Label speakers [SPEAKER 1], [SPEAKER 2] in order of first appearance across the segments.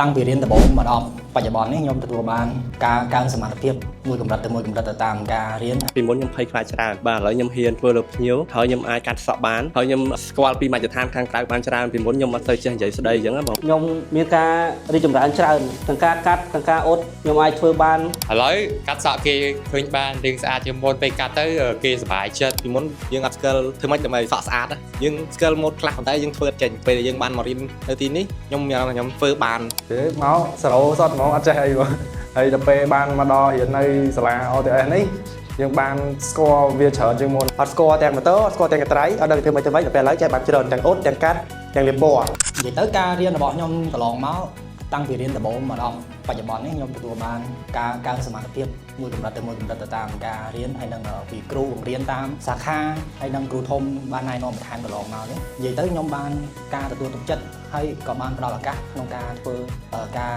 [SPEAKER 1] តាំងពីរៀនដំបូងមកដល់បច្ចុប្បន្ននេះខ្ញុំទទួលបានការកើនសមត្ថភាពមួយកម្រិតទៅតាមការរៀន
[SPEAKER 2] ពីមុនខ្ញុំភ័យខ្លាចច្រើនបាទឥឡូវខ្ញុំហ៊ានធ្វើលើភ្ញៀវហើយខ្ញុំអាចកាត់សក់បានហើយខ្ញុំស្គាល់ពីមជ្ឈដ្ឋានខាងក្រៅបានច្រើនពីមុនខ្ញុំអត់សូវចេះនិយាយស្ដីអញ្ចឹងណាបង
[SPEAKER 3] ខ្ញុំមានការរីកចម្រើនច្រើនទាំងការកាត់ទាំងការអ៊ុតខ្ញុំអាចធ្វើបាន
[SPEAKER 4] ឥឡូវកាត់សក់គេឃើញបានរៀងស្អាតជាងមុនពេលកាត់ទៅគេសប្បាយចិត្តពីមុនយើងអត់ស្គាល់ធ្វើម៉េចដើម្បីសក់ស្អាតយើងស្គាល់ម៉ូដខ្លះប៉ុន្តែយើងធ្វើចេញពេលយើងបានមករៀននៅទីនេះខ្ញុំធ្វើបាន
[SPEAKER 5] មកសរោសតមកអត់ចេះអីបងហើយដល់ពេលបានមកដល់រៀននៅសាលា OTS នេះយើងបានស្គាល់វាច្រើនជាងមុនអត់ស្គាល់ទាំងម៉ូតូអត់ស្គាល់ទាំងកត្រៃអត់ដឹងធ្វើម៉េចដល់ពេលឥឡូវចេះបានច្រើនទាំងអ៊ុតទាំងកាត់ទាំងលាបពណ៌
[SPEAKER 1] និយាយទៅការរៀនរបស់ខ្ញុំកន្លងមកតាំងពីរៀនដំបូងមកដល់បច្ចុប្បន្ននេះខ្ញុំទទួលបានការកើនសមត្ថភាពមួយកម្រិតទៅតាមការរៀនហើយនឹងពីគ្រូបង្រៀនតាមសាខាហើយនឹងគ្រូធំបានណែនាំបន្ថែមកន្លងមកនេះនិយាយទៅខ្ញុំបានការទទួលទុកចិត្តហើយក៏បានផ្ដល់ឱកាសក្នុងការធ្វើការ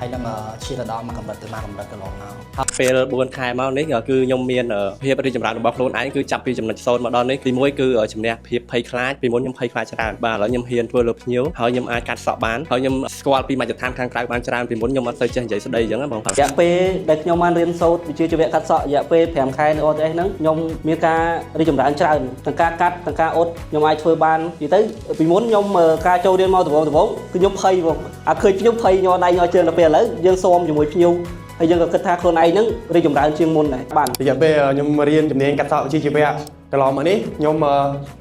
[SPEAKER 1] ហើយនឹងឈានទៅដល់មួយកម្រិតទៅកន្លងមក
[SPEAKER 2] ពេល4ខែមកនេះគឺខ្ញុំមានភាពរីកចម្រើនរបស់ខ្លួនឯងគឺចាប់ពីចំណុច0មកដល់នេះទី1គឺជំនះភាពភ័យខ្លាចពីមុនខ្ញុំភ័យខ្លាចច្រើនបាទឥឡូវខ្ញុំហ៊ានធ្វើលើភ្ញៀវហើយខ្ញុំអាចកាត់សក់បានហើយខ្ញុំស្គាល់ពីមជ្ឈដ្ឋានខាងក្រៅបានច្រើនពីមុនខ្ញុំអត់សូវចេះនិយាយស្ដីអញ្ចឹងណាបង
[SPEAKER 3] រយៈពេលដែលខ្ញុំបានរៀនសូត្រវិជ្ជាជីវៈកាត់សក់រយៈពេល5ខែនៅ OTS ហ្នឹងខ្ញុំមានការរីកចម្រើនច្រើនទាំងការកាត់ទាំងការអ៊ុតខ្ញុំអាចធ្វើបាននិយាយទៅពីមុនខ្ញុំការចូលរៀនមកដំបូងគឺខ្ញុំភ័យបងអាឃើញខ្ញុំភ័យញ័រដៃញ័រជើងដល់ពេលឥឡូវយើងស៊ាំជាមួយភ្ញៀវហើយយើងក៏គិតថាខ្លួនឯងហ្នឹងរីកចម្រើនជាងមុនដែរ
[SPEAKER 5] បានរយៈពេលខ្ញុំរៀនជំនាញកាត់សក់វិជ្ជាជីវៈកន្លងមកនេះខ្ញុំ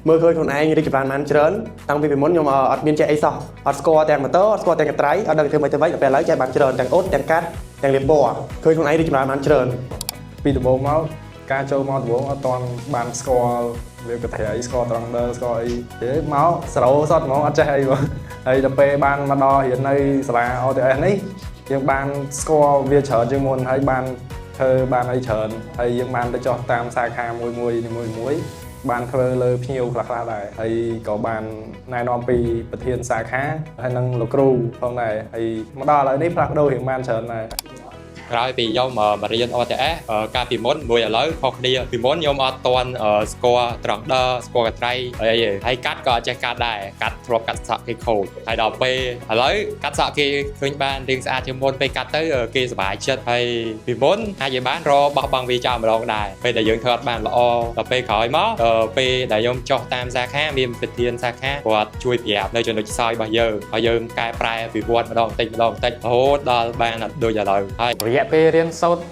[SPEAKER 5] មើលឃើញខ្លួនឯងរីកចម្រើនបានច្រើនតាំងពីមុនខ្ញុំអត់មានចេះអីសោះអត់ស្គាល់ទាំងម៉ូតូអត់ស្គាល់ទាំងកត្រៃអត់ដឹងធ្វើម៉េចដល់ពេលឥឡូវចេះបានច្រើនទាំងអ៊ុតទាំងកាត់ទាំងលាបពណ៌ឃើញខ្លួនឯងរីកចម្រើនបានច្រើនពីដំបូងមកការចូលមកដំបូងអត់ទាន់បានស្គាល់វាកត្រៃស្គាល់ត្រង់ដើស្គាល់អីទេមកសរោសតមកអត់ចេះអីបងហើយដល់ពេលបានមកដល់រៀននៅសាលា OTS នេះយើងបានស្គាល់វាច្រើនជាងមុនហើយបានធ្វើបានអីច្រើនហើយយើងបានទៅចោះតាមសាខាមួយបានធ្វើលើភ្ញៀវខ្លះដែរហើយក៏បានណែនាំពីប្រធានសាខាហើយនិងលោកគ្រូផងដែរហើយមកដល់ឥឡូវនេះផ្លាស់ប្ដូររៀងបានច្រើនដែរ
[SPEAKER 4] ក្រោយពីខ្ញុំមករៀន OTS កាលពីមុនមួយឥឡូវខុសគ្នាពីមុនខ្ញុំអត់ទាន់ស្គាល់ត្រង់ដើស្គាល់កត្រៃហើយកាត់ក៏អត់ចេះកាត់ដែរកាត់ធ្លាប់កាត់សក់គេខូចហើយដល់ពេលឥឡូវកាត់សក់គេឃើញបានរៀងស្អាតជាងមុនពេលកាត់ទៅគេសប្បាយចិត្តហើយពីមុនអាចនិយាយបានរបោះបង់វាចោលម្ដងដែរពេលដែលយើងធ្វើអត់បានល្អដល់ពេលក្រោយមកពេលដែលខ្ញុំចុះតាមសាខាមានប្រធានសាខាគាត់ជួយប្រាប់នៅចំណុចខ្សោយរបស់យើងហើយយើងកែប្រែវិវត្តម្ដងបន្តិចម្ដងរហូតដល់បានដូចឥឡូវហើយ
[SPEAKER 6] រយៈពេលរៀនសូត្រ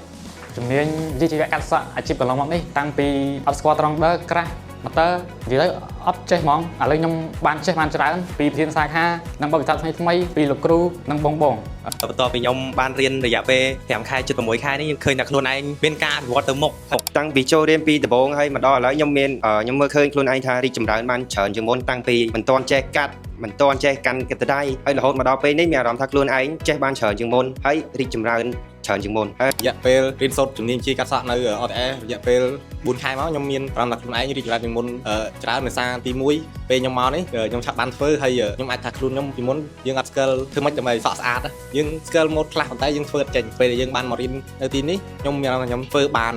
[SPEAKER 6] ជំនាញវិជ្ជាជីវៈកាត់សក់អាជីពកន្លងមកនេះតាំងពីអត់ស្គាល់ត្រង់ដើក្រាស់ម៉ូទ័រនិយាយទៅអត់ចេះហ្មងឥឡូវខ្ញុំបានចេះបានច្រើនពីប្រធានសាខានិងបរិបទថ្មីពីលោកគ្រូនិងបងបន្
[SPEAKER 2] ទាប់ពីខ្ញុំបានរៀនរយៈពេល5ខែជិត6ខែនេះខ្ញុំឃើញថាខ្លួនឯងមានការអភិវឌ្ឍទៅមុខ
[SPEAKER 7] តាំងពីចូលរៀនពីដំបូងហើយមកដល់ឥឡូវខ្ញុំមើលឃើញខ្លួនឯងថារីកចម្រើនបានច្រើនជាងមុនតាំងពីមិនទាន់ចេះកាត់មិនទាន់ចេះកាន់កត្រៃហើយរហូតមកដល់ពេលនេះមានអារម្មណ៍ថាខ្លួនឯងចេះបានច្រើនជាងមុនហើយរីកចម្រើនច្រើនជាងមុន
[SPEAKER 4] រយៈពេលរៀនសូត្រជំនាញជាកាត់សក់នៅ OTS រយៈពេល4ខែមកខ្ញុំមានអារម្មណ៍ថាខ្លួនឯងរីកចម្រើនជាងមុនច្រើនដោយសារទី1ពេលខ្ញុំមកនេះខ្ញុំឆាប់បានធ្វើហើយខ្ញុំអាចថាខ្លួនខ្ញុំពីមុនយើងអត់ស្គាល់ធ្វើម៉េចដើម្បីសក់ស្អាតយើងស្គាល់ម៉ូដខ្លះប៉ុន្តែយើងធ្វើអត់ចេញពេលដែលយើងបានមករៀននៅទីនេះខ្ញុំមានអារម្មណ៍ថាខ្ញុំធ្វើបាន